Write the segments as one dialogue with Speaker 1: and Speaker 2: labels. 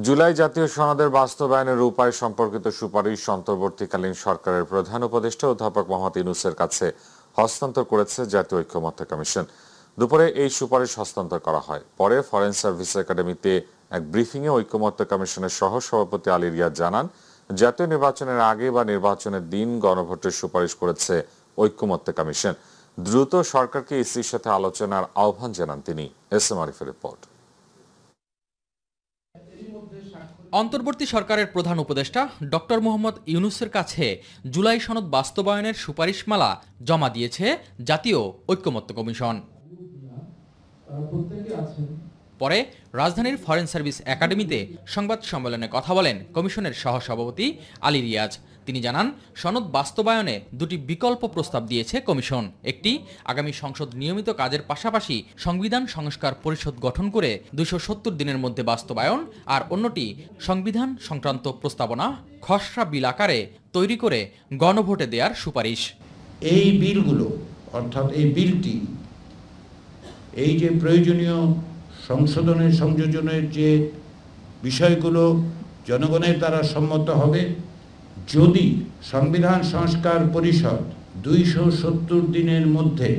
Speaker 1: জুলাই জাতীয় সনদের বাস্তবায়নের উপায় সম্পর্কিত সুপারিশ অন্তর্বর্তীকালীন সরকারের প্রধান উপদেষ্টা অধ্যাপক মোহাম্মদ ইউনূসের কাছে হস্তান্তর করেছে জাতীয় ঐক্যমত্য কমিশন। দুপুরে এই সুপারিশ হস্তান্তর করা হয়। পরে ফরেন সার্ভিস একাডেমিতে এক ব্রিফিংয়ে ঐক্যমত্য কমিশনের সহ সভাপতি আলী রিয়াজ জানান, জাতীয় নির্বাচনের আগে বা নির্বাচনের দিন গণভোটের সুপারিশ করেছে ঐক্যমত্য কমিশন। দ্রুত সরকারকে ইসির সাথে আলোচনার আহ্বান জানান তিনি। এস এম আরিফের রিপোর্ট।
Speaker 2: অন্তর্বর্তী সরকারের প্রধান উপদেষ্টা ডক্টর মোহাম্মদ ইউনূসের কাছে জুলাই সনদ বাস্তবায়নের সুপারিশমালা জমা দিয়েছে জাতীয় ঐক্যমত্য কমিশন। পরে রাজধানীর ফরেন সার্ভিস একাডেমিতে সংবাদ সম্মেলনে কথা বলেন কমিশনের সহসভাপতি আলী রিয়াজ। তিনি জানান, সনদ বাস্তবায়নে দুটি বিকল্প প্রস্তাব দিয়েছে কমিশন। একটি, আগামী সংসদ নিয়মিত কাজের পাশাপাশি সংবিধান সংস্কার পরিষদ গঠন করে ২৭০ দিনের মধ্যে বাস্তবায়ন, আর অন্যটি সংবিধান সংক্রান্ত প্রস্তাবনা খসড়া বিল আকারে তৈরি করে গণভোটে দেওয়ার সুপারিশ।
Speaker 3: এই বিলগুলো, অর্থাৎ এই বিলটি, এই যে প্রয়োজনীয় সংশোধনের সংযোজনের যে বিষয়গুলো জনগণের দ্বারা সম্মত হবে, যদি সংবিধান সংস্কার পরিষদ ২৭০ দিনের মধ্যে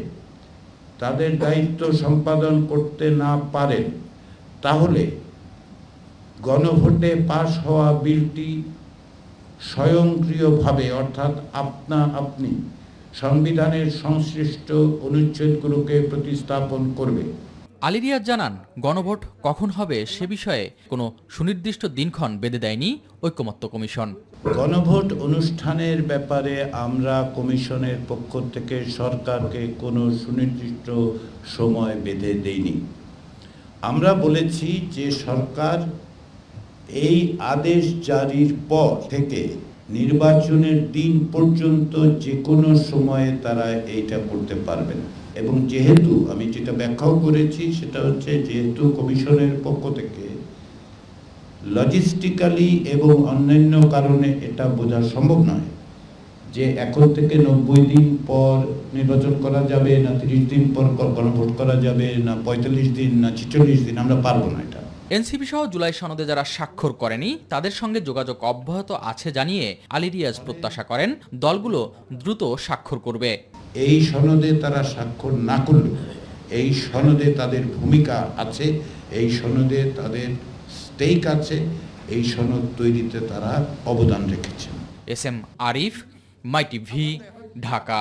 Speaker 3: তাদের দায়িত্ব সম্পাদন করতে না পারেন, তাহলে গণভোটে পাশ হওয়া বিলটি স্বয়ংক্রিয়ভাবে, অর্থাৎ আপনি সংবিধানের সংশ্লিষ্ট অনুচ্ছেদগুলোকে প্রতিস্থাপন করবে।
Speaker 2: আলী রিয়াজ জানান, গণভোট কখন হবে সে বিষয়ে কোনো সুনির্দিষ্ট দিনক্ষণ বেঁধে দেয়নি ঐক্যমত্য কমিশন।
Speaker 3: গণভোট অনুষ্ঠানের ব্যাপারে আমরা কমিশনের পক্ষ থেকে সরকারকে কোনো সুনির্দিষ্ট সময় বেঁধে দেইনি। আমরা বলেছি যে সরকার এই আদেশ জারির পর থেকে নির্বাচনের দিন পর্যন্ত যে কোনো সময়ে তারা এইটা করতে পারবেন। এবং যেহেতু আমি যেটা ব্যাখ্যাও করেছি সেটা হচ্ছে, যেহেতু কমিশনের পক্ষ থেকে লজিস্টিক্যালি এবং অন্যান্য কারণে এটা বোঝা সম্ভব নয় যে এখন থেকে ৯০ দিন পর নির্বাচন করা যাবে, না ৩০ দিন পর গণভোট করা যাবে, না ৪৫ দিন, না ৪৬ দিন, আমরা পারবো না এটা।
Speaker 2: এনসিপি সহ জুলাই সনদে যারা স্বাক্ষর করেনি তাদের সঙ্গে যোগাযোগ অব্যাহত আছে জানিয়ে আলী রিয়াজ প্রত্যাশা করেন দলগুলো দ্রুত স্বাক্ষর করবে।
Speaker 3: এই সনদে তারা স্বাক্ষর না করলে, এই সনদে তাদের ভূমিকা আছে, এই সনদে তাদের স্টেক আছে, এই সনদ তৈরিতে তারা অবদান রেখেছেন।
Speaker 2: এস এম আরিফ, মাই টিভি, ঢাকা।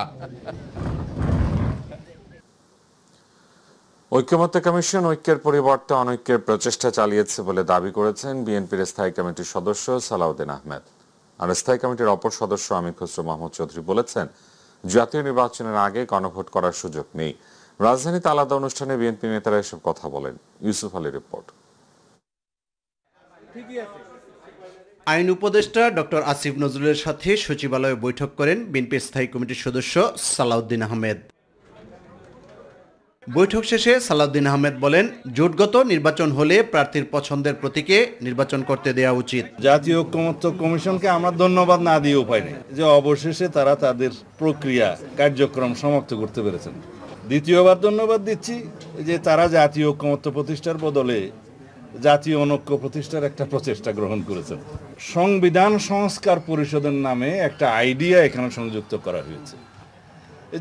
Speaker 1: ঐক্যমত্য কমিশন ঐক্যের পরিবর্তে অনৈক্যের প্রচেষ্টা চালিয়েছে বলে দাবি করেছেন বিএনপির স্থায়ী কমিটির সদস্য সালাউদ্দিন আহমেদ। আর স্থায়ী কমিটির অপর সদস্য আমির খসরু মাহমুদ চৌধুরী বলেছেন, জাতীয় নির্বাচনের আগে গণভোট করার সুযোগ নেই। রাজধানীতে আলাদা অনুষ্ঠানে বিএনপি নেতারা এসব কথা বলেন। ইউসুফ আলীর রিপোর্ট।
Speaker 4: আইন উপদেষ্টা ডক্টর আসিফ নজরুলের সাথে সচিবালয়ে বৈঠক করেন বিএনপির স্থায়ী কমিটির সদস্য সালাউদ্দিন আহমেদ। বৈঠক শেষে সালাউদ্দিন আহমেদ বলেন, জোটগত নির্বাচন হলে প্রার্থীর পছন্দের প্রতীকে নির্বাচন করতে দেওয়া উচিত।
Speaker 5: জাতীয় ঐক্যমত্য কমিশনকে আমরা ধন্যবাদ না দিয়ে উপায় নেই যে অবশেষে তারা তাদের প্রক্রিয়া কার্যক্রম সমাপ্ত করতে পেরেছেন। দ্বিতীয়বার ধন্যবাদ দিচ্ছি যে তারা জাতীয় ঐক্যমত্য প্রতিষ্ঠার বদলে জাতীয় অনৈক্য প্রতিষ্ঠার একটা প্রচেষ্টা গ্রহণ করেছেন। সংবিধান সংস্কার পরিষদের নামে একটা আইডিয়া এখানে সংযুক্ত করা হয়েছে,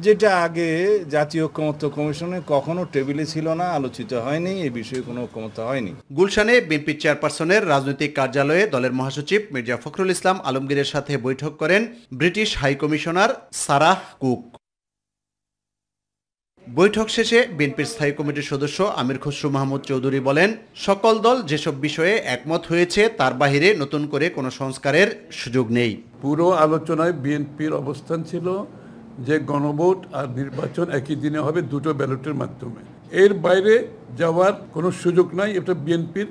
Speaker 5: যেটা আগে জাতীয় ঐক্যমত্য কমিশনে কখনো টেবিলে ছিল না, আলোচিত হয়নি, এই বিষয়ে কোনো ঐক্যমত্য হয়নি।
Speaker 4: গুলশানে বিএনপি চেয়ারপারসনের রাজনৈতিক কার্যালয়ে দলের মহাসচিব মির্জা ফখরুল ইসলাম আলমগীরের সাথে বৈঠক করেন British high commissioner Sarah Cook. বৈঠক শেষে বিএনপির স্থায়ী কমিটির সদস্য আমির খসরু মাহমুদ চৌধুরী বলেন, সকল দল যেসব বিষয়ে একমত হয়েছে তার বাহিরে নতুন করে কোনো সংস্কারের সুযোগ নেই।
Speaker 6: পুরো আলোচনায় বিএনপির অবস্থান ছিল যে গণভোট আর নির্বাচন একই দিনে হবে, দুটো ব্যালটের মাধ্যমে। এর বাইরে যাওয়ার কোনো সুযোগ নাই। এটা বিএনপির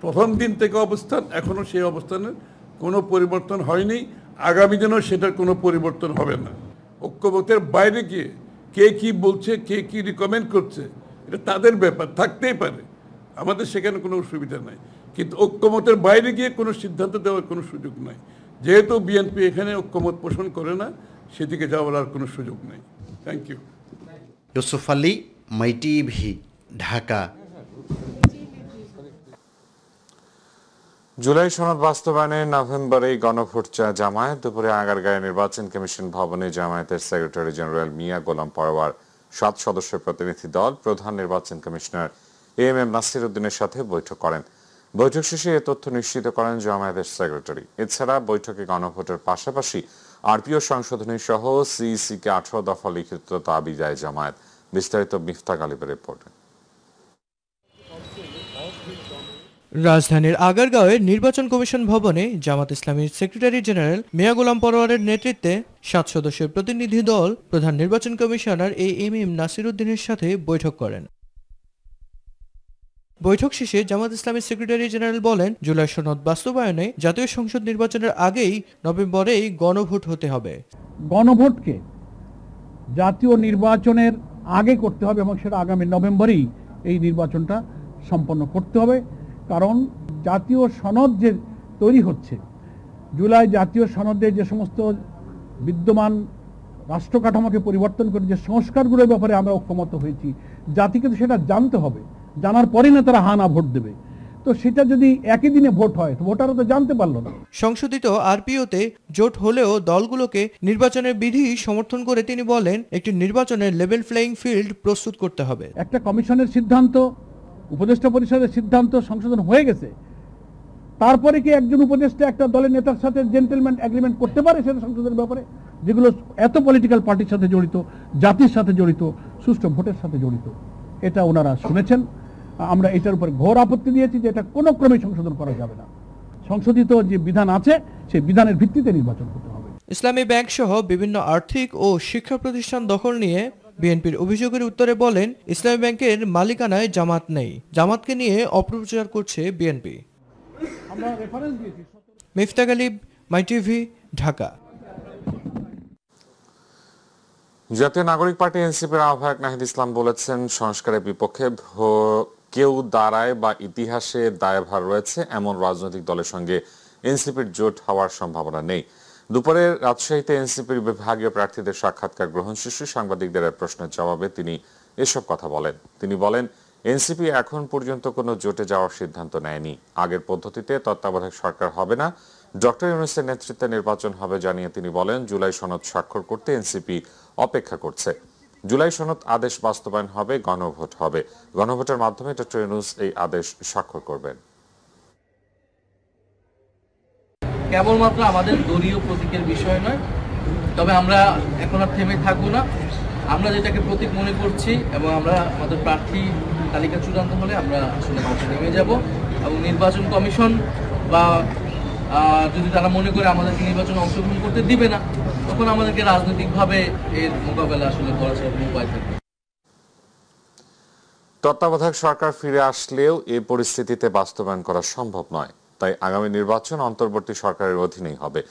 Speaker 6: প্রথম দিন থেকে অবস্থান, এখনো সেই অবস্থানের কোনো পরিবর্তন হয়নি, আগামী দিনেও সেটার কোনো পরিবর্তন হবে না। ঐক্যমত্যের বাইরে গিয়ে কে কি বলছে, কে কি রিকমেন্ড করছে, এটা তাদের ব্যাপার, থাকতেই পারে, আমাদের সেখানে কোনো অসুবিধা নাই, কিন্তু ঐক্যমতের বাইরে গিয়ে কোনো সিদ্ধান্ত দেওয়ার কোনো সুযোগ নাই। যেহেতু বিএনপি এখানে ঐক্যমত পোষণ করে না, সেদিকে যাওয়ার আর কোনো সুযোগ নেই। Thank you.
Speaker 4: Yusuf Ali, my TV, Dhaka.
Speaker 1: July সনদ বাস্তবায়নে নভেম্বরে গণভোট চায় জামায়াত। দুপুরে আগারগাঁওয়ে নির্বাচন কমিশন ভবনে জামায়াতের সেক্রেটারি জেনারেল মিয়া গোলাম পরোয়ার 7 সদস্যের প্রতিনিধি দল প্রধান নির্বাচন কমিশনার এএমএম নাসির উদ্দিনের সাথে বৈঠক করেন। বৈঠক শেষে এ তথ্য নিশ্চিত করেন জামায়াতের সেক্রেটারি। এছাড়া বৈঠকে গণভোটের পাশাপাশি আরপিও সংশোধনী সহ সিইসিকে 18 দফা লিখিত দাবি দেয় জামায়াত। বিস্তারিত মিফতাহ গালিবের রিপোর্টে।
Speaker 7: রাজধানীর আগারগাঁওয়ে নির্বাচন কমিশন ভবনে জামাত ইসলামীর সেক্রেটারি জেনারেল মিয়া গোলাম পরোয়ারের নেতৃত্বে 7 সদস্যের প্রতিনিধি দল প্রধান নির্বাচন কমিশনার এএমএম নাসির উদ্দিনের সাথে বৈঠক করেন। বৈঠক শেষে জামাত ইসলামীর সেক্রেটারি জেনারেল বলেন, জুলাই সনদ বাস্তবায়নে জাতীয় সংসদ নির্বাচনের আগেই নভেম্বরেই গণভোট হতে হবে।
Speaker 8: গণভোটকে জাতীয় নির্বাচনের আগে করতে হবে এবং সেটা আগামী নভেম্বরেই এই নির্বাচনটা সম্পন্ন করতে হবে। কারণ জাতীয় সনদ যে তৈরি হচ্ছে, জুলাই জাতীয় সনদে যে সমস্ত বিদ্যমান রাষ্ট্র কাঠামোকে পরিবর্তন করে যে সংস্কারগুলোর ব্যাপারে আমরা ঐক্যমত হয়েছি, জাতিকে তো সেটা জানতে হবে, জানার পরে না তারা হানা ভোট দেবে। তো সেটা যদি একই দিনে ভোট হয় তো ভোটাররা তো জানতে পারলো না।
Speaker 7: সংশোধিত আরপিওতে জোট হলেও দলগুলোকে নির্বাচনের বিধি সমর্থন করে তিনি বলেন, একটি নির্বাচনের লেভেল প্লেইং ফিল্ড প্রস্তুত করতে হবে।
Speaker 8: একটা কমিশনের সিদ্ধান্ত, উপদেষ্টা পরিষদের সিদ্ধান্ত সংশোধন হয়ে গেছে, তারপরে কি একজন উপদেষ্টা একটা দলের নেতার সাথে জেন্টলম্যান এগ্রিমেন্ট করতে পারে সেটা সংশোধনের ব্যাপারে, যেগুলো এত পলিটিক্যাল পার্টির সাথে জড়িত, জাতির সাথে জড়িত, সুষ্ঠু ভোটের সাথে জড়িত? এটা ওনারা শুনেছেন। আমরা এটার উপর ঘোর আপত্তি দিয়েছি যে এটা কোনো ক্রমে সংশোধন করা যাবে না। সংশোধিত যে বিধান আছে সেই বিধানের ভিত্তিতে নির্বাচন করতে হবে।
Speaker 7: ইসলামী ব্যাংক সহ বিভিন্ন আর্থিক ও শিক্ষা প্রতিষ্ঠান দখল নিয়ে বিএনপির অভিযোগের উত্তরে বলেন, ইসলামী ব্যাংকের মালিকানায় জামাত নেই, জামাতকে নিয়ে অপপ্রচার করছে বিএনপি। মিফতাহ গালিব, মাই টিভি, ঢাকা।
Speaker 1: জাতীয় নাগরিক পার্টি এনসিপির আহ্বায়ক নাহিদ ইসলাম বলেছেন, সংস্কারের বিপক্ষে কেউ দাঁড়ায় বা ইতিহাসে দায়ভার রয়েছে এমন রাজনৈতিক দলের সঙ্গে এনসিপির জোট হওয়ার সম্ভাবনা নেই। দুপুরে রাজশাহীতে এনসিপির বিভাগীয় প্রার্থীদের সাক্ষাৎকার গ্রহণ শেষে সাংবাদিকদের প্রশ্নের জবাবে তিনি এসব কথা বলেন। তিনি বলেন, এনসিপি এখন পর্যন্ত কোনো জোটে যাওয়ার সিদ্ধান্ত নেয়নি। আগের পদ্ধতিতে তত্ত্বাবধায়ক সরকার হবে না, ডক্টর ইউনূসের নেতৃত্বে নির্বাচন হবে জানিয়ে তিনি বলেন, জুলাই সনদ স্বাক্ষর করতে এনসিপি অপেক্ষা করছে। জুলাই সনদ আদেশ বাস্তবায়ন হবে, গণভোট হবে। গণভোটের মাধ্যমে ডক্টর ইউনূস এই আদেশ স্বাক্ষর করবেন।
Speaker 9: কেবলমাত্র আমাদের দলীয় প্রতীকের বিষয় নয়, তবে আমরা এখন আর থেমে থাকবো না। আমরা যেটাকে প্রতীক মনে করছি এবং আমরা আমাদের প্রার্থী তালিকা চূড়ান্ত হলে আমরা আসলে মাঠে নেমে যাব এবং নির্বাচন কমিশন বা যদি তারা মনে করে আমাদেরকে নির্বাচনে অংশগ্রহণ করতে দিবে না, তখন আমাদেরকে রাজনৈতিকভাবে এর মোকাবেলা আসলে করার উপায় থাকবে।
Speaker 1: তত্ত্বাবধায়ক সরকার ফিরে আসলেও এই পরিস্থিতিতে বাস্তবায়ন করা সম্ভব নয়। তাই আগামী নির্বাচন অন্তর্বর্তী সরকারের অধীনেই হবে।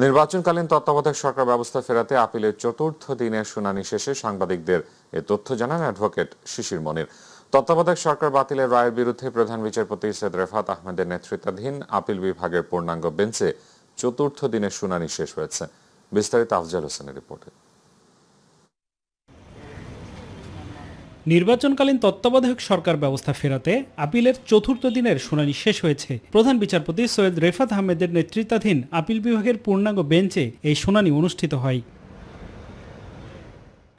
Speaker 1: নির্বাচনকালীন তত্ত্বাবধায়ক সরকার ব্যবস্থা ফেরাতে আপিলের 4র্থ দিনের শুনানি শেষে সাংবাদিকদের এ তথ্য জানান অ্যাডভোকেট শিশির মনির। তত্ত্বাবধায়ক সরকার বাতিলের রায়ের বিরুদ্ধে প্রধান বিচারপতি সৈয়দ রেফাত আহমেদের নেতৃত্বাধীন আপিল বিভাগের পূর্ণাঙ্গ বেঞ্চে 4র্থ দিনের শুনানি শেষ হয়েছে। বিস্তারিত আফজাল হোসেনের রিপোর্টে।
Speaker 10: নির্বাচনকালীন তত্ত্বাবধায়ক সরকার ব্যবস্থা ফেরাতে আপিলের 4র্থ দিনের শুনানি শেষ হয়েছে। প্রধান বিচারপতি সৈয়দ রেফাত আহমেদের নেতৃত্বাধীন আপিল বিভাগের পূর্ণাঙ্গ বেঞ্চে এই শুনানি অনুষ্ঠিত হয়।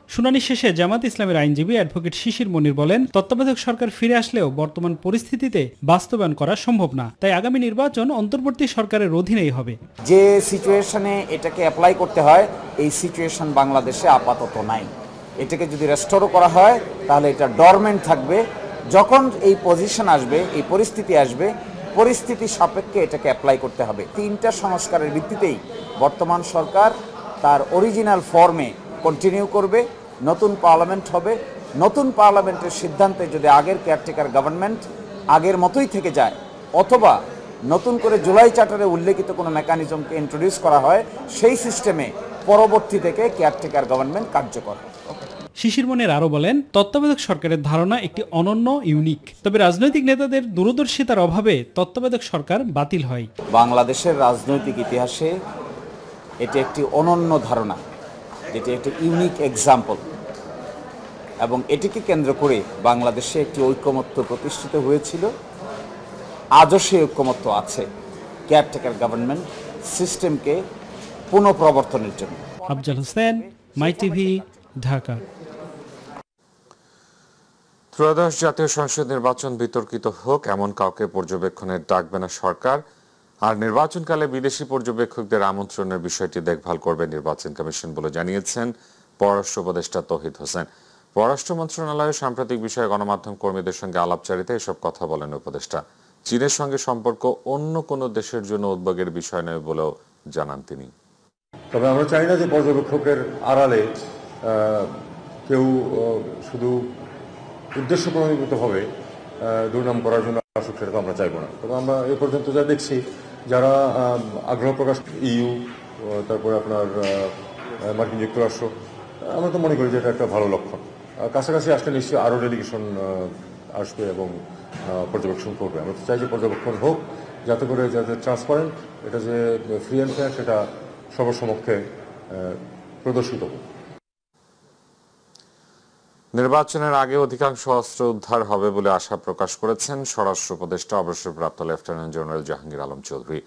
Speaker 10: শুনানি শেষে জামাত ইসলামের আইনজীবী অ্যাডভোকেট শিশির মনির বলেন, তত্ত্বাবধায়ক সরকার ফিরে আসলেও বর্তমান পরিস্থিতিতে বাস্তবায়ন করা সম্ভব না। তাই আগামী নির্বাচন অন্তর্বর্তী সরকারের অধীনেই হবে।
Speaker 11: যে সিচুয়েশনে এটাকে অ্যাপ্লাই করতে হয়, এই সিচুয়েশন বাংলাদেশে আপাতত নাই। এটাকে যদি রেস্টোরও করা হয় তাহলে এটা ডরমেন্ট থাকবে। যখন এই পজিশন আসবে, এই পরিস্থিতি আসবে, পরিস্থিতি সাপেক্ষে এটাকে অ্যাপ্লাই করতে হবে। 3টা সংস্কারের ভিত্তিতেই বর্তমান সরকার তার অরিজিনাল ফর্মে কন্টিনিউ করবে। নতুন পার্লামেন্ট হবে। নতুন পার্লামেন্টের সিদ্ধান্তে যদি আগের কেয়ারটেকার গভর্নমেন্ট আগের মতোই থেকে যায়, অথবা নতুন করে জুলাই চার্টারে উল্লেখিত কোনো মেকানিজমকে ইন্ট্রোডিউস করা হয়, সেই সিস্টেমে পরবর্তী থেকে কেয়ারটেকার গভর্নমেন্ট কার্যকর।
Speaker 10: শিশির মনির আরও বলেন, তত্ত্বাবধায়ক সরকারের ধারণা একটি অনন্য, ইউনিক। তবে রাজনৈতিক নেতাদের দূরদর্শিতার অভাবে তত্ত্বাবধায়ক সরকার বাতিল হয়।
Speaker 11: বাংলাদেশের রাজনৈতিক ইতিহাসে এটি একটি অনন্য ধারণা, যেটি একটি ইউনিক এক্সাম্পল, এবং এটিকে কেন্দ্র করে বাংলাদেশে একটি ঐকমত্য প্রতিষ্ঠিত হয়েছিল। আজও সেই ঐকমত্য আছে। কেয়ারটেকার গভর্নমেন্ট সিস্টেমকে পুনঃপ্রবর্তনের জন্য।
Speaker 10: আফজাল হোসেন, মাই টিভি, ঢাকা।
Speaker 1: ত্রয়োদশ জাতীয় সংসদ নির্বাচন বিতর্কিত হোক এমন কাউকে পর্যবেক্ষণে ডাকবে না সরকার, আর নির্বাচনকালে বিদেশি পর্যবেক্ষকদের আমন্ত্রণের বিষয়টি দেখভাল করবে নির্বাচন কমিশন বলে জানিয়েছেন পররাষ্ট্র উপদেষ্টা তৌহিদ হোসেন। পররাষ্ট্র মন্ত্রণালয়ের সাম্প্রতিক বিষয়ে গণমাধ্যম কর্মীদের সঙ্গে আলাপচারিতায় এসব কথা বলেন উপদেষ্টা। চীনের সঙ্গে সম্পর্ক অন্য কোনো দেশের জন্য উদ্বেগের বিষয় নয় বলেও জানান তিনি।
Speaker 12: তবে আমরা চাই না যে পর্যবেক্ষকের আড়ালে কেউ শুধু উদ্দেশ্য প্রণোদিতভাবে দুর্নাম করার জন্য আসুক, সেটা তো আমরা চাইবো না। তবে আমরা এ পর্যন্ত যা দেখছি, যারা আগ্রহ প্রকাশ ইইউ, তারপরে আপনার মার্কিন যুক্তরাষ্ট্র, আমরা তো মনে করি যে এটা একটা ভালো লক্ষণ। কাছাকাছি আসলে নিশ্চয়ই আরও ডেলিগেশন আসবে এবং পর্যবেক্ষণ করবে। আমরা তো চাই যে পর্যবেক্ষণ হোক, যাতে করে যাতে ট্রান্সপারেন্ট, এটা যে ফ্রি অ্যান্ড ফেয়ার, সেটা সর্বসমক্ষে প্রদর্শিত হোক।
Speaker 1: নির্বাচনের আগে অধিকাংশ অস্ত্র উদ্ধার হবে বলে আশা প্রকাশ করেছেন স্বরাষ্ট্র উপদেষ্টা অবসরপ্রাপ্ত লেফটেন্যান্ট জেনারেল জাহাঙ্গীর আলম চৌধুরী।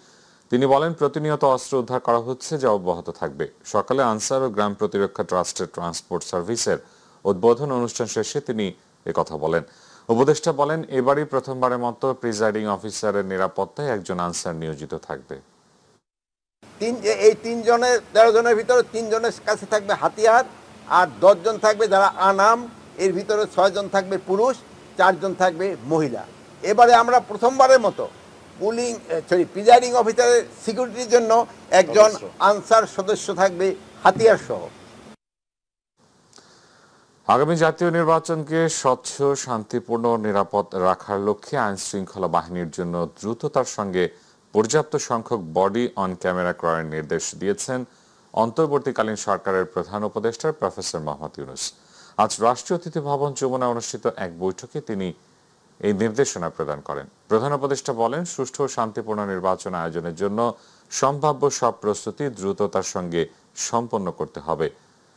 Speaker 1: তিনি বলেন, প্রতিনিয়ত অস্ত্র উদ্ধার করা হচ্ছে, যা অব্যাহত থাকবে। সকালে আনসার ও গ্রাম প্রতিরক্ষা ট্রাস্টের ট্রান্সপোর্ট সার্ভিসের উদ্বোধন অনুষ্ঠান শেষে তিনি একথা বলেন। উপদেষ্টা বলেন, এবারই প্রথমবারের মতো প্রিজাইডিং অফিসারের নিরাপত্তায় একজন আনসার নিয়োজিত থাকবে।
Speaker 13: এই 13 জনের ভিতরে 3 জনের কাছে থাকবে হাতিয়ার, আর 10 জন থাকবে যারা আনাম। এর ভিতরে 6 জন থাকবে পুরুষ, 4 জন থাকবে মহিলা। এবারে আমরা প্রথমবারের মতো প্রিজাইডিং অফিসারের সিকিউরিটির জন্য একজন আনসার সদস্য থাকবে হাতিয়ার সহ।
Speaker 1: আগামী জাতীয় নির্বাচনকে স্বচ্ছ, শান্তিপূর্ণ ও নিরাপদ রাখার লক্ষ্যে আইন শৃঙ্খলা বাহিনীর জন্য দ্রুততার সঙ্গে পর্যাপ্ত সংখ্যক বডি অন ক্যামেরা ক্রয়ের নির্দেশ দিয়েছেন অন্তর্বর্তীকালীন সরকারের প্রধান উপদেষ্টা প্রফেসর মোহাম্মদ ইউনূস। আজ রাষ্ট্রীয় অতিথি ভবন যমুনায় অনুষ্ঠিত এক বৈঠকে তিনি এই নির্দেশনা প্রদান করেন। প্রধান উপদেষ্টা বলেন, সুষ্ঠু ও শান্তিপূর্ণ নির্বাচন আয়োজনের জন্য সম্ভাব্য সব প্রস্তুতি দ্রুততার সঙ্গে সম্পন্ন করতে হবে।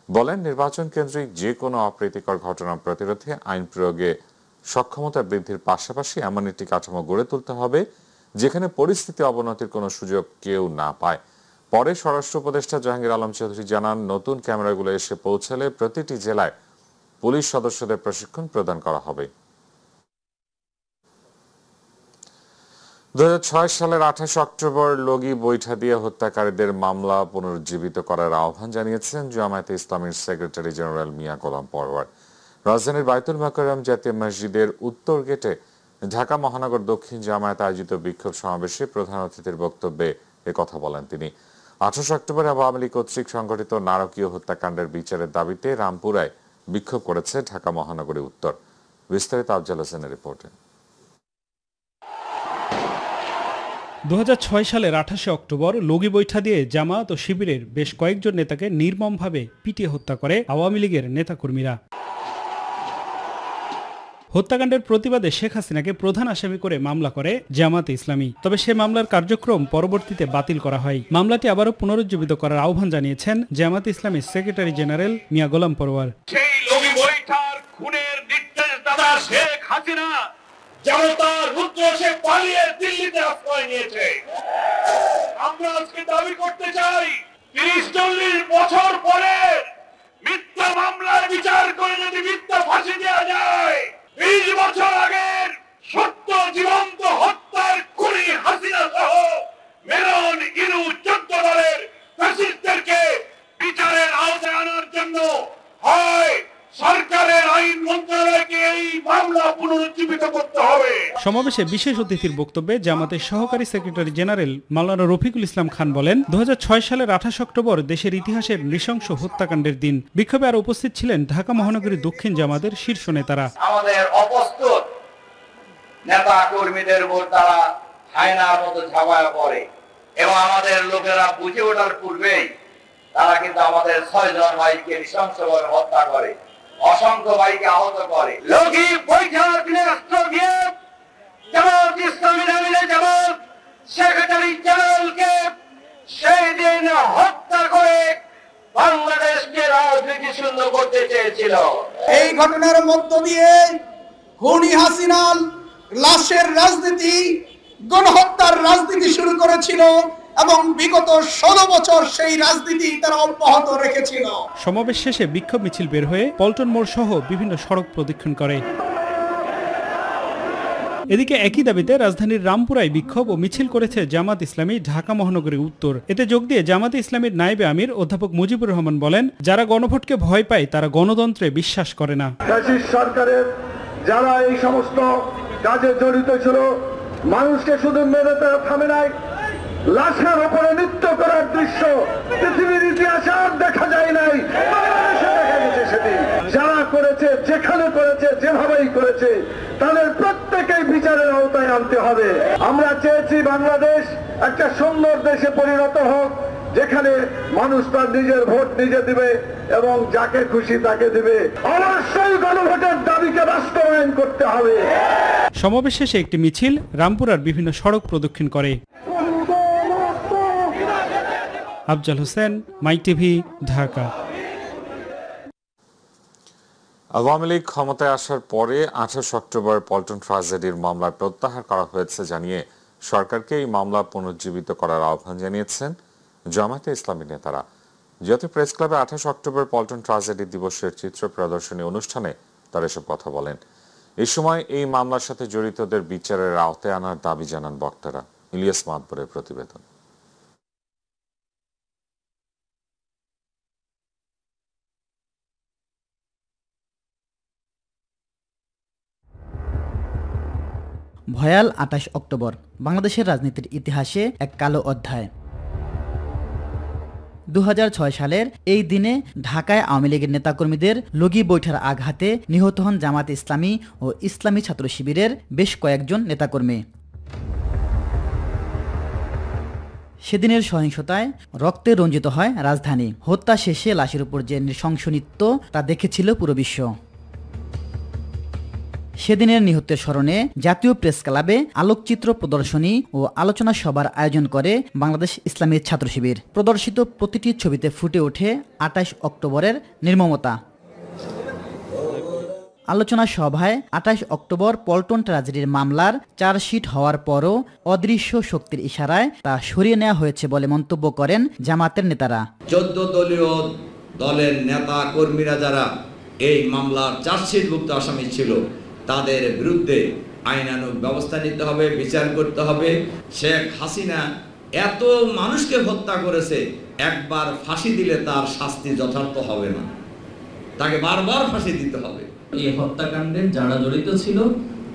Speaker 1: বলেন, নির্বাচন কেন্দ্রিক যে কোনো অপ্রীতিকর ঘটনা প্রতিরোধে আইন প্রয়োগে সক্ষমতা বৃদ্ধির পাশাপাশি এমন একটি কাঠামো গড়ে তুলতে হবে যেখানে পরিস্থিতি অবনতির কোনো সুযোগ কেউ না পায়। পরে স্বরাষ্ট্র উপদেষ্টা জাহাঙ্গীর আলম চৌধুরী জানান, নতুন ক্যামেরাগুলো এসে পৌঁছালে প্রতিটি জেলায় পুলিশ সদস্যদের প্রশিক্ষণ প্রদান করা হবে। 2006 সালের 28 অক্টোবর লগি বৈঠা দিয়ে হত্যাকারীদের মামলা পুনরুজ্জীবিত করার আহ্বান জানিয়েছেন জামায়াতে ইসলামীর সেক্রেটারি জেনারেল মিয়া গোলাম পরওয়ার। রাজধানীর বাইতুল মোকাররম জাতীয় মসজিদের উত্তর গেটে ঢাকা মহানগর দক্ষিণ জামায়াত আয়োজিত বিক্ষোভ সমাবেশে প্রধান অতিথির বক্তব্যে একথা বলেন তিনি। 28 অক্টোবর আওয়ামী লীগ কর্তৃক সংঘটিত নারকীয় হত্যাকাণ্ডের বিচারের দাবিতে রামপুরায় বিক্ষোভ করেছে ঢাকা মহানগরী উত্তর। বিস্তারিত আফজাল হোসেনের রিপোর্টে।
Speaker 10: 2006 সালের 28 অক্টোবর লগি বৈঠা দিয়ে জামায়াত ও শিবিরের বেশ কয়েকজন নেতাকে নির্মমভাবে পিটিয়ে হত্যা করে আওয়ামী লীগের নেতাকর্মীরা। হত্যাকাণ্ডের প্রতিবাদে শেখ হাসিনাকে প্রধান আসামি করে মামলা করে জামায়াতে ইসলামী। তবে সে মামলার কার্যক্রম পরবর্তীতে বাতিল করা হয়। মামলাটি আবারও পুনরুজ্জীবিত করার আহ্বান জানিয়েছেন জামায়াতে ইসলামীর সেক্রেটারি জেনারেল মিয়া গোলাম পরওয়ার।
Speaker 14: সেই লগি বৈঠার খুনের নির্দেশদাতা শেখ হাসিনা জনতার রুদ্রসে পালিয়ে দিল্লিতে আশ্রয় নিয়েছে। আমরা আজকে দাবি করতে চাই, 30-40 বছর পরে মিথ্যা মামলার বিচার করে যদি মিথ্যা ফাঁসি দেওয়া যায়, 20 বছর আগের সত্য জীবন্ত হত্যার খুনি হাসিনা সহ মেনন, ইনু, 14 দলের ফ্যাসিস্টদেরকে বিচারের আওতায় আনার জন্য হয় সরকারের আইন মন্ত্রণালয়কে এই মামলা পুনরুজ্জীবিত করতে হবে।
Speaker 10: সমাবেশে বিশেষ অতিথির বক্তব্যে জামাতের সহকারী সেক্রেটারি জেনারেল মাওলানা রফিকুল ইসলাম খান বলেন, 2006 সালের 28 অক্টোবর দেশের ইতিহাসের নৃশংস হত্যাকাণ্ডের দিন। বিক্ষোভে আরো উপস্থিত ছিলেন ঢাকা মহানগরী দক্ষিণ জামাতের শীর্ষ নেতারা।
Speaker 15: আমাদের অপ্রস্তুত নেতা কর্মীদের উপর তারা হায়নার মতো ঝাঁপায় পড়ে এবং আমাদের লোকেরা বুঝে ওঠার পূর্বেই তারা কিন্তু আমাদের 6 জন ভাইকে নৃশংসভাবে হত্যা করে, অসংখ্য ভাইকে আহত করে।
Speaker 14: লগি বৈঠার দিনে রাষ্ট্র দিয়ে জামাত ইসলামী নামে জামাত সেক্রেটারি জেনারেলকে সেই দিন হত্যা করে বাংলাদেশকে রাজনীতি শূন্য করতে চেয়েছিল।
Speaker 16: এই ঘটনার মধ্য দিয়ে খুনি হাসিনার লাশের রাজনীতি গণহত্যার রাজনীতি শুরু করেছিল এবং বিগত 16 বছর সেই রাজনীতি তারা অব্যাহত রেখেছিল।
Speaker 10: সমাবেশ শেষে বিক্ষোভ মিছিল বের হয়ে পল্টন মোড় সহ বিভিন্ন সড়ক প্রদক্ষিণ করে। এদিকে একই দাবিতে রাজধানীর রামপুরায় বিক্ষোভ ও মিছিল করেছে জামাত ইসলামী ঢাকা মহানগরীর উত্তর। এতে যোগ দিয়ে জামাতে ইসলামীর নায়েবে আমির অধ্যাপক মুজিবুর রহমান বলেন, যারা গণভোটকে ভয় পায় তারা গণতন্ত্রে বিশ্বাস করে না।
Speaker 17: সরকারের যারা এই সমস্ত কাজে জড়িত ছিল, মানুষকে শুধু মেরে তারা থামে নাই, লাশের উপরে নৃত্য করার দৃশ্য পৃথিবীর ইতিহাসে আর দেখা যায় নাই, বাংলাদেশে দেখা গেছে সেদিন। যারা করেছে, যেখানে করেছে, যেভাবেই করেছে, তাদের প্রত্যেকেই বিচারের আওতায় আনতে হবে। আমরা চেয়েছি বাংলাদেশ একটা সুন্দর দেশে পরিণত হোক, যেখানে মানুষ তার নিজের ভোট নিজে দিবে এবং যাকে খুশি তাকে দিবে। অবশ্যই গণভোটের দাবিকে বাস্তবায়ন করতে হবে।
Speaker 10: সমাবেশ শেষে একটি মিছিল রামপুরার বিভিন্ন সড়ক প্রদক্ষিণ করে। আফজাল হোসেন, মাই টিভি, ঢাকা।
Speaker 1: আওয়ামী লীগ ক্ষমতায় আসার পরে 28 অক্টোবর পল্টন ট্র্যাজেডির মামলা প্রত্যাহার করা হয়েছে জানিয়ে সরকারকে এই মামলা পুনর্জীবিত করার আহ্বান জানিয়েছেন জামায়াতে ইসলামী নেতারা। জাতীয় প্রেস ক্লাবে 28 অক্টোবর পল্টন ট্র্যাজেডি দিবসের চিত্র প্রদর্শনী অনুষ্ঠানে তারা এসব কথা বলেন। এই সময় এই মামলার সাথে জড়িতদের বিচারের আওতায় আনার দাবি জানান বক্তারা। ইলিয়াস মাতবরের প্রতিবেদন।
Speaker 18: ভয়াল 28 অক্টোবর বাংলাদেশের রাজনীতির ইতিহাসে এক কালো অধ্যায়। 2006 সালের এই দিনে ঢাকায় আওয়ামী লীগের নেতাকর্মীদের লগি বৈঠার আঘাতে নিহত হন জামাত ইসলামী ও ইসলামী ছাত্র শিবিরের বেশ কয়েকজন নেতাকর্মী। সেদিনের সহিংসতায় রক্তে রঞ্জিত হয় রাজধানী। হত্যা শেষে লাশের উপর যে নৃশংস নৃত্য তা দেখেছিল পুরো বিশ্ব। সেদিনের নিহতের স্মরণে জাতীয় প্রেস ক্লাবে আলোকচিত্র প্রদর্শনী ও আলোচনা সভার আয়োজন করে বাংলাদেশ ইসলামী ছাত্র শিবির। প্রদর্শিত প্রতিটি ছবিতে ফুটে ওঠে 28 অক্টোবরের নির্মমতা। আলোচনা সভায় 28 অক্টোবর পল্টন ট্র্যাজেডির মামলার চার্জশিট হওয়ার পরও অদৃশ্য শক্তির ইশারায় তা সরিয়ে নেওয়া হয়েছে বলে মন্তব্য করেন জামাতের নেতারা।
Speaker 19: 14 দলীয় দলের নেতা কর্মীরা যারা এই মামলার চার্জশিটভুক্ত আসামি ছিল, তাদের বিরুদ্ধে আইনানুগ ব্যবস্থা নিতে হবে, বিচার করতে হবে। শেখ হাসিনা এত মানুষকে হত্যা করেছে, একবার ফাঁসি দিলে তার শাস্তি যথার্থ হবে না, তাকে বারবার ফাঁসি দিতে হবে।
Speaker 9: এই হত্যাকাণ্ডের যারা জড়িত ছিল,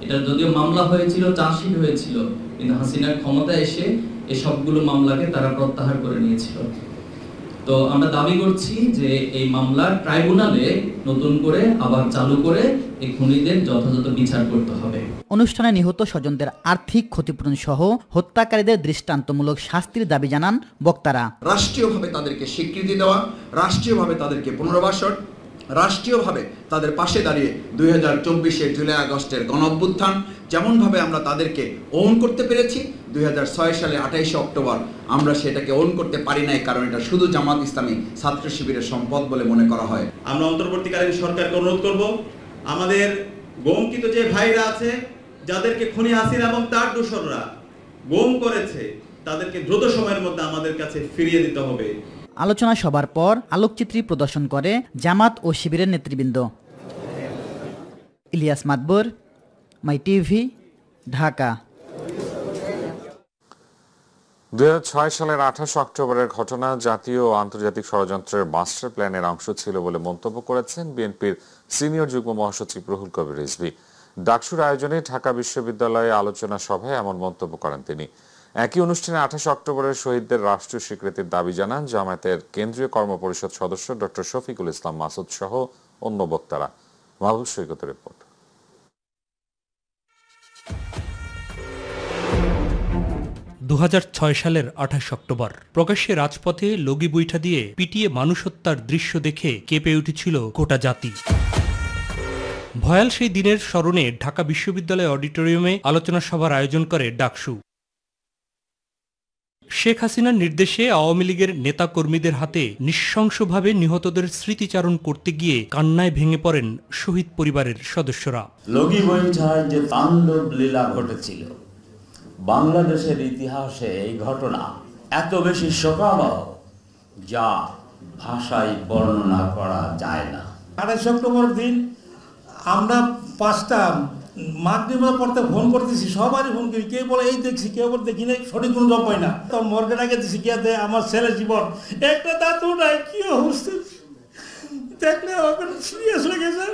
Speaker 9: এটা যদিও মামলা হয়েছিল, চার্জশিট হয়েছিল, কিন্তু হাসিনার ক্ষমতায় এসে এই সবগুলো মামলাকে তারা প্রত্যাহার করে নিয়েছিল। তো আমরা দাবি করছি যে এই মামলার ট্রাইব্যুনালে নতুন করে আবার চালু করে এই খুনিদের যথাযথ বিচার করতে হবে।
Speaker 18: অনুষ্ঠানে নিহত স্বজনদের আর্থিক ক্ষতিপূরণ সহ হত্যাকারীদের দৃষ্টান্তমূলক শাস্তির দাবি জানান বক্তারা।
Speaker 20: রাষ্ট্রীয়ভাবে তাদেরকে স্বীকৃতি দেওয়া, রাষ্ট্রীয়ভাবে তাদেরকে পুনর্বাসন, রাষ্ট্রীয়ভাবে তাদের পাশে দাঁড়িয়ে 2024 জুলাই আগস্টের গণঅভ্যুত্থান যেমনভাবে আমরা তাদেরকে ওন করতে পেরেছি, 2006 সালে 28 অক্টোবর আমরা সেটাকে ওন করতে পারি নাই, কারণ এটা শুধু জামাত ইসলামী ছাত্র শিবিরের সম্পদ বলে মনে করা হয়।
Speaker 21: আমরা অন্তর্বর্তীকালীন সরকারকে অনুরোধ করব, আমাদের গমকিত যে ভাইরা আছে, যাদেরকে খুনি হাসিনা এবং তার দোসররা গম করেছে, তাদেরকে দ্রুত সময়ের মধ্যে আমাদের কাছে ফিরিয়ে দিতে হবে।
Speaker 18: আলোচনা সভার পর আলোকচিত্রী প্রদর্শন করে জামাত ও শিবিরের নেতৃবৃন্দ। ইলিয়াস মাতবর, মাই টিভি, ঢাকা।
Speaker 1: 2006 সালের 28 অক্টোবরের ঘটনা জাতীয় ও আন্তর্জাতিক ষড়যন্ত্রের মাস্টার প্ল্যানের অংশ ছিল বলে মন্তব্য করেছেন বিএনপির সিনিয়র যুগ্ম মহাসচিব রুহুল কবির রিজভী। ডাকসুর আয়োজনে ঢাকা বিশ্ববিদ্যালয়ে আলোচনা সভায় এমন মন্তব্য করেন তিনি। একই অনুষ্ঠানে 28 অক্টোবরের শহীদদের রাষ্ট্রীয় স্বীকৃতির দাবি জানান জামায়াতের কেন্দ্রীয় কর্মপরিষদ সদস্য ডক্টর শফিকুল ইসলাম মাসুদ সহ অন্য বক্তারা। মাহবুব সৈকতের রিপোর্ট।
Speaker 22: 2006 সালের 28 অক্টোবর প্রকাশ্যে রাজপথে লগি বৈঠা দিয়ে পিটিয়ে মানুষ হত্যার দৃশ্য দেখে কেঁপে উঠেছিল গোটা জাতি। ভয়াল সেই দিনের স্মরণে ঢাকা বিশ্ববিদ্যালয় অডিটোরিয়ামে আলোচনা সভার আয়োজন করে ডাকসু। শেখ হাসিনার নির্দেশে আওয়ামী লীগের নেতা কর্মীদের হাতে নৃশংসভাবে নিহতদের স্মৃতিচারণ করতে গিয়ে কান্নায় ভেঙে পড়েন শহীদ পরিবারের সদস্যরা।
Speaker 23: লগি বৈঠার যে তাণ্ডব লীলা ঘটেছিল,
Speaker 2: বাংলাদেশের ইতিহাসে এই ঘটনা এত বেশি শোকাবহ যা ভাষায় বর্ণনা করা যায় না।
Speaker 3: 28 অক্টোবর দিন আমরা 5টা মাগরিবের পড়তে ফোন করতেছি, সবারই ফোন করি, কেউ বলে এই দেখছি, কেউ বলে দেখি নাই, সঠিক কোনো জব পাই না। তো মর্গের আগে দিছি গিয়া দেয় আমার ছেলের জীবন, একটা দাঁতও নাই, কি অবস্থা দেখলে আমাকে সিরিয়াস লেগে যায়।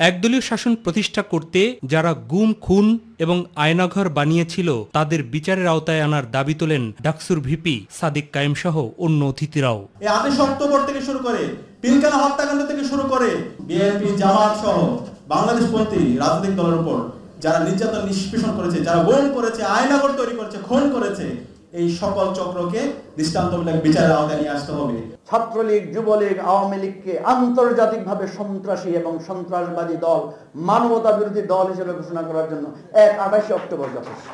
Speaker 22: একদলীয় শাসন প্রতিষ্ঠা করতে যারা গুম, খুন এবং আয়নাঘর বানিয়েছিল তাদের বিচারের আওতায় আনার দাবি তোলেন ডাকসুর ভিপি সাদিক কায়েম সহ অন্য অতিথিরাও।
Speaker 3: এই 28 অক্টোবর থেকে শুরু করে পিলখানা হত্যাকাণ্ড থেকে শুরু করে বিএনপি, জামাত সহ বাংলাদেশপন্থী রাজনৈতিক দলের উপর যারা নির্যাতন নিষ্পেষণ করেছে, যারা গুম করেছে, আয়নাঘর তৈরি করেছে, খুন করেছে, এই সকল চক্রকে দৃষ্টান্তমূলক বিচারের আওতায় নিয়ে আসতে হবে।
Speaker 23: ছাত্রলীগ, যুবলীগ, আওয়ামী লীগকে আন্তর্জাতিকভাবে সন্ত্রাসী এবং সন্ত্রাসবাদী দল, মানবতা বিরোধী দল হিসেবে ঘোষণা করার জন্য 28 অক্টোবর যথেষ্ট।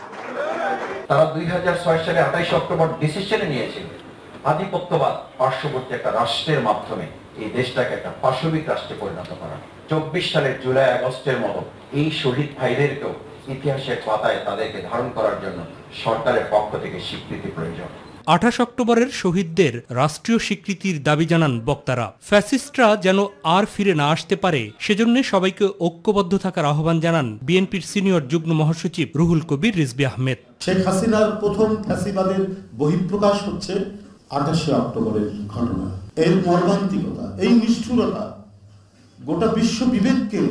Speaker 24: তারা 2006 সালে 28 অক্টোবর ডিসিশন নিয়েছিল আধিপত্যবাদ পার্শ্ববর্তী একটা রাষ্ট্রের মাধ্যমে এই দেশটাকে একটা পাশবিক রাষ্ট্রে পরিণত করা। 24 সালের জুলাই আগস্টের মতো এই শহীদ ভাইদেরকেও ইতিহাসের পাতায় তাদেরকে ধারণ করার জন্য সরকারের পক্ষ থেকে স্বীকৃতি প্রয়োজন।
Speaker 22: 28 অক্টোবরের শহীদদের রাষ্ট্রীয় স্বীকৃতির দাবি জানান বক্তারা। ফ্যাসিস্টরা যেন আর ফিরে না আসতে পারে সেজন্য সবাইকে ঐক্যবদ্ধ থাকার আহ্বান জানান বিএনপির সিনিয়র যুগ্ম মহাসচিব রুহুল কবির রিজভী আহমেদ।
Speaker 3: শেখ হাসিনার প্রথম ফ্যাসিবাদের বহিঃপ্রকাশ হচ্ছে 28 অক্টোবরের ঘটনা। এর মর্মান্তিকতা, এই নিষ্ঠুরতা গোটা বিশ্ব বিবেককে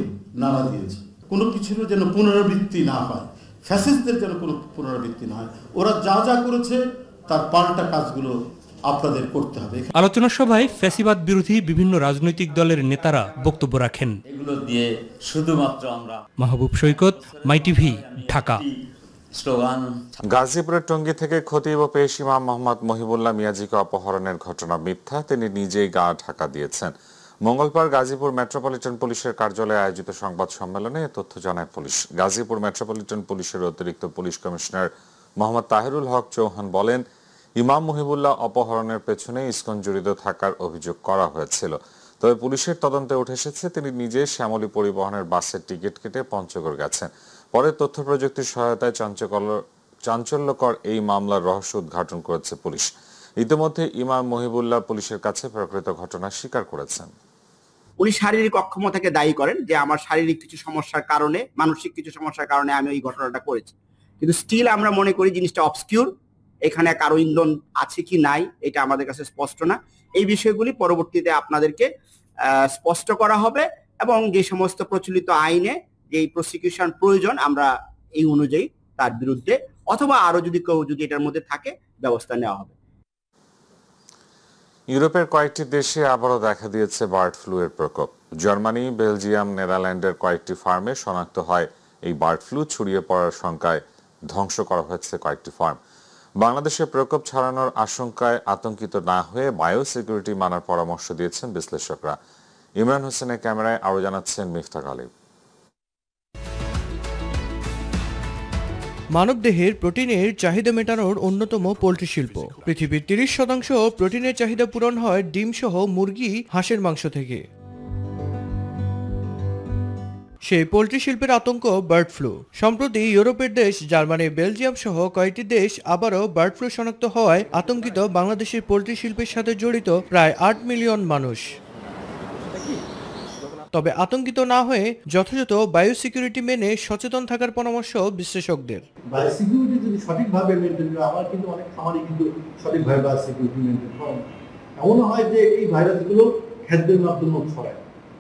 Speaker 3: নাড়া দিয়েছে। কোনো কিছুর যেন পুনরাবৃত্তি না হয়, ফ্যাসিস্টদের যেন কোনো পুনরাবৃত্তি না হয়। ওরা যা যা করেছে তার পাল্টা কাজগুলো আপনাদের করতে হবে।
Speaker 22: আলোচনা সভায় ফ্যাসিবাদ বিরোধী বিভিন্ন রাজনৈতিক দলের নেতারা বক্তব্য রাখেন।
Speaker 2: এগুলো দিয়ে শুধুমাত্র আমরা
Speaker 22: মাহবুব সৈকত, মাই টিভি, ঢাকা।
Speaker 1: গাজীপুরের টঙ্গী থেকে খতিব পেশ ইমাম মোহাম্মদ মহিবুল্লাহ মিয়াজিকে অপহরণের ঘটনা মিথ্যা, তিনি নিজেই গা ঢাকা দিয়েছেন। মঙ্গলবার গাজীপুর মেট্রোপলিটন পুলিশের কার্যালয়ে আয়োজিত সংবাদ সম্মেলনে এ তথ্য জানায় পুলিশ। গাজীপুর মেট্রোপলিটন পুলিশের অতিরিক্ত পুলিশ কমিশনার মোহাম্মদ তাহিরুল হক চৌহান বলেন, ইমাম মহিবুল্লাহ অপহরণের পেছনে ইসকন জড়িত থাকার অভিযোগ করা হয়েছিল। তবে পুলিশের তদন্তে উঠে এসেছে তিনি নিজে শ্যামলী পরিবহনের বাসের টিকিট কেটে পঞ্চগড় গেছেন। পরে তথ্য প্রযুক্তির সহায়তায় চাঞ্চল্যকর এই মামলার রহস্য উদ্ঘাটন করেছে পুলিশ। ইতিমধ্যে ইমাম মহিবুল্লাহ পুলিশের কাছে প্রকৃত ঘটনা স্বীকার করেছেন।
Speaker 25: উনি শারীরিক অক্ষমতাকে দায়ী করেন যে আমার শারীরিক কিছু সমস্যার কারণে, মানসিক কিছু সমস্যার কারণে আমি এই ঘটনাটা করেছি। কিন্তু স্টিল আমরা মনে করি জিনিসটা অবস্কিউর, এখানে কারো ইন্ধন আছে কি নাই এটা আমাদের কাছে স্পষ্ট না। এই বিষয়গুলি পরবর্তীতে আপনাদেরকে স্পষ্ট করা হবে এবং যে সমস্ত প্রচলিত আইনে যে প্রসিকিউশন প্রয়োজন আমরা এই অনুযায়ী তার বিরুদ্ধে অথবা আরো যদি কেউ যদি এটার মধ্যে থাকে ব্যবস্থা নেওয়া হবে।
Speaker 1: ইউরোপের কয়েকটি দেশে আবারও দেখা দিয়েছে বার্ড ফ্লু এর প্রকোপ। জার্মানি, বেলজিয়াম, নেদারল্যান্ডের কয়েকটি ফার্মে শনাক্ত হয় এই বার্ড ফ্লু। ছড়িয়ে পড়ার শঙ্কায় ধ্বংস করা হয়েছে কয়েকটি ফার্ম। বাংলাদেশে প্রকোপ ছড়ানোর আশঙ্কায় আতঙ্কিত না হয়ে বায়োসিকিউরিটি মানার পরামর্শ দিয়েছেন বিশ্লেষকরা। ইমরান হোসেনের ক্যামেরায় আরো জানাচ্ছেন মিফতা গালিব।
Speaker 7: মানবদেহের প্রোটিনের চাহিদা মেটানোর অন্যতম পোল্ট্রি শিল্প। পৃথিবীর 30% প্রোটিনের চাহিদা পূরণ হয় ডিম সহ মুরগি, হাঁসের মাংস থেকে। সেই পোল্ট্রি শিল্পের আতঙ্ক বার্ড ফ্লু। সম্প্রতি ইউরোপের দেশ জার্মানি, বেলজিয়াম সহ কয়েকটি দেশ আবারও বার্ড ফ্লু শনাক্ত হওয়ায় আতঙ্কিত বাংলাদেশের পোল্ট্রি শিল্পের সাথে জড়িত প্রায় 8 মিলিয়ন মানুষ। তবে আতঙ্কিত না হয়ে যথাযথ বায়োসিকিউরিটি মেনে সচেতন থাকার পরামর্শ বিশ্লেষকদের।
Speaker 26: বায়োসিকিউরিটি যদি সঠিকভাবে মেনটেন করে, আমার কিন্তু অনেক খামারে কিন্তু সঠিকভাবে বায়োসিকিউরিটি মেনটেন করে। এমন হয় যে এই ভাইরাসগুলো খাদ্যের মাধ্যমে ছড়ায়,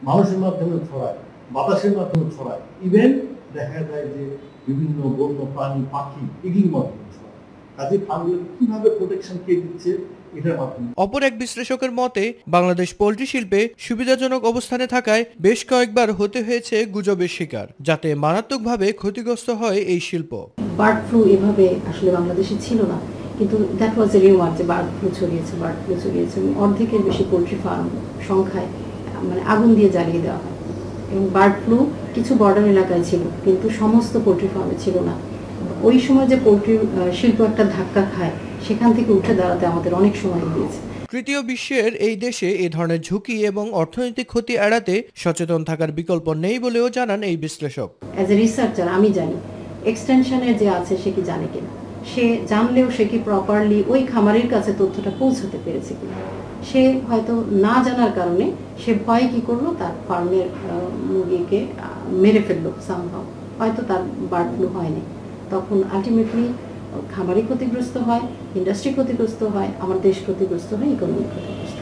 Speaker 26: মানুষের মাধ্যমে ছড়ায়, বাতাসের মাধ্যমে ছড়ায়, ইভেন দেখা যায় যে বিভিন্ন বন্য প্রাণী, পাখি এগুলির মাধ্যমে ছড়ায়। কাজে ফার্মগুলো কিভাবে প্রোটেকশন কে দিচ্ছে এটার মাধ্যমে।
Speaker 7: অপর এক বিশ্লেষকের মতে বাংলাদেশ পোল্ট্রি শিল্পে সুবিধাজনক অবস্থানে থাকায় বেশ কয়েকবার হতে হয়েছে গুজবের শিকার, যাতে মারাত্মকভাবে ক্ষতিগ্রস্ত হয় এই শিল্প।
Speaker 27: বার্ড ফ্লু এভাবে আসলে বাংলাদেশে ছিল না, কিন্তু দ্যাট ওয়াজ এ রিউমার যে বার্ড ফ্লু ছড়িয়েছে। অর্ধেকের বেশি পোল্ট্রি ফার্ম সংখ্যায় মানে আগুন দিয়ে জ্বালিয়ে দেওয়া হয়। এবং বার্ড ফ্লু কিছু বর্ডার এলাকায় ছিল, কিন্তু সমস্ত পোল্ট্রি ফার্মে ছিল না। ওই সময় যে পোল্ট্রি শিল্প একটা ধাক্কা খায়, সেখান থেকে উঠে দাঁড়াতে আমাদের অনেক সময় দিয়েছে।
Speaker 7: তৃতীয় বিশ্বের এই দেশে এই ধরনের ঝুঁকি এবং অর্থনৈতিক ক্ষতি এড়াতে সচেতন থাকার বিকল্প নেই বলেও জানান এই বিশ্লেষক।
Speaker 27: অ্যাজ এ রিসার্চার আমি জানি এক্সটেনশনে যে আছে সে কি জানে কিনা, সে জানলেও সে কি প্রপারলি ওই খামারের কাছে তথ্যটা পৌঁছাতে পেরেছে কিনা। সে হয়তো না জানার কারণে সে ভয় কি করলো, তার ফার্মের মুরগিকে মেরে ফেললো সামহাও, হয়তো তার বার্ড ফ্লু হয়নি। তখন আলটিমেটলি খামারি ক্ষতিগ্রস্ত হয়, ইন্ডাস্ট্রি ক্ষতিগ্রস্ত হয়, আমার দেশ ক্ষতিগ্রস্ত হয়, ইকোনমি ক্ষতিগ্রস্ত।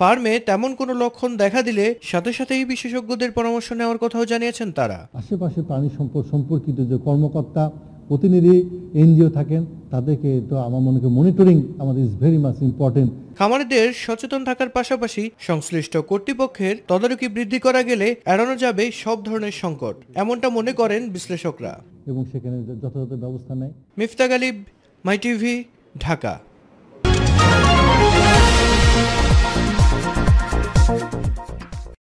Speaker 7: ফার্মে তেমন কোনো লক্ষণ দেখা দিলে সাথে সাথেই বিশেষজ্ঞদের পরামর্শ নেওয়ার কথাও জানিয়েছেন তারা।
Speaker 26: আশেপাশে প্রাণী সম্পদ সম্পর্কিত যে কর্মকর্তা, প্রতিনিধি, এনজিও থাকেন, তাদেরকে তো আমার মনে করি মনিটরিং আমাদের ইজ ভেরি মাচ ইম্পর্টেন্ট।
Speaker 7: খামারিদের সচেতন থাকার পাশাপাশি সংশ্লিষ্ট কর্তৃপক্ষের তদারকি বৃদ্ধি করা গেলে এড়ানো যাবে সব ধরনের সংকট, এমনটা মনে করেন বিশ্লেষকরা।
Speaker 26: এবং সেখানে যথাযথ ব্যবস্থা নেয়।
Speaker 7: মিফতা গালিব, মাই টিভি, ঢাকা।